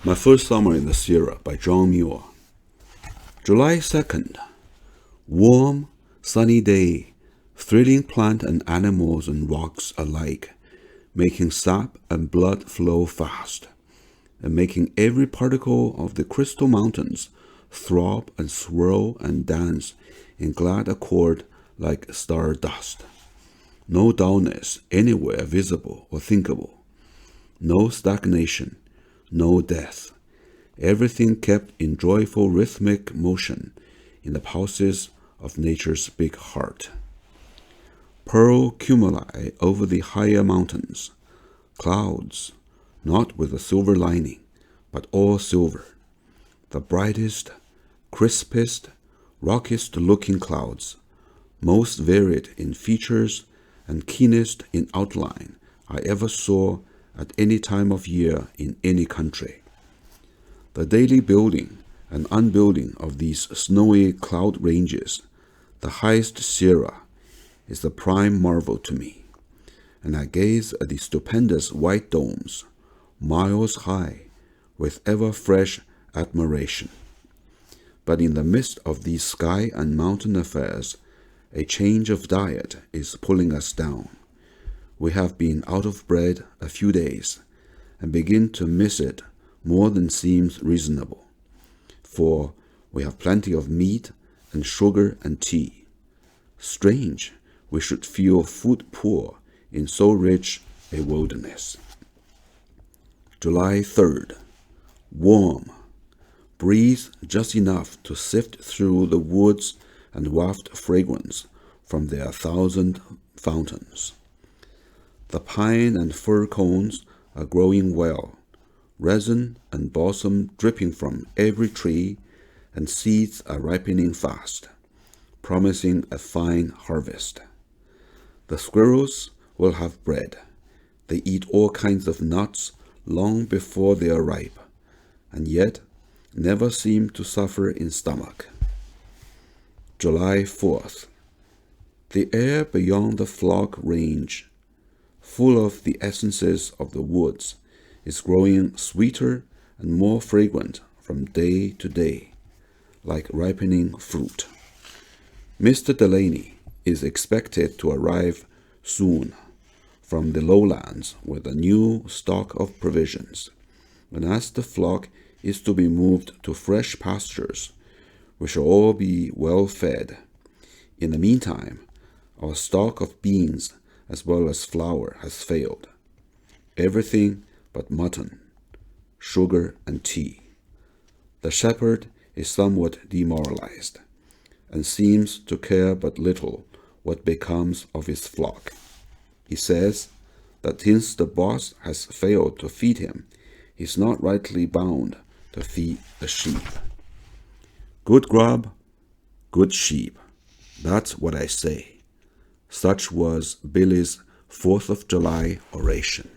My First Summer in the Sierra by John Muir. July 2nd. Warm, sunny day, thrilling plant and animals and rocks alike, making sap and blood flow fast, and making every particle of the crystal mountains throb and swirl and dance in glad accord like star dust. No dullness anywhere visible or thinkable. No stagnation. No death. Everything kept in joyful rhythmic motion in the pulses of nature's big heart. Pearl cumuli over the higher mountains, clouds, not with a silver lining, but all silver. The brightest, crispest, rockiest-looking clouds, most varied in features and keenest in outline I ever saw at any time of year in any country. The daily building and unbuilding of these snowy cloud ranges, the highest Sierra, is the prime marvel to me, and I gaze at the stupendous white domes, miles high, with ever-fresh admiration. But in the midst of these sky and mountain affairs, a change of diet is pulling us down. We have been out of bread a few days, and begin to miss it more than seems reasonable, for we have plenty of meat and sugar and tea. Strange we should feel food poor in so rich a wilderness. July 3rd. Warm. Breeze just enough to sift through the woods and waft fragrance from their 1,000 fountains. The pine and fir cones are growing well, resin and balsam dripping from every tree, and seeds are ripening fast, promising a fine harvest. The squirrels will have bread. They eat all kinds of nuts long before they are ripe, and yet never seem to suffer in stomach. July 4th. The air beyond the Flock Range, full of the essences of the woods, is growing sweeter and more fragrant from day to day, like ripening fruit. Mr. Delaney is expected to arrive soon from the lowlands with a new stock of provisions, and as the flock is to be moved to fresh pastures, we shall all be well fed. In the meantime, our stock of beans as well as flour has failed. Everything but mutton, sugar, and tea. The shepherd is somewhat demoralized, and seems to care but little what becomes of his flock. He says that since the boss has failed to feed him, he's not rightly bound to feed the sheep. Good grub, good sheep. That's what I say. Such was Billy's 4th of July oration.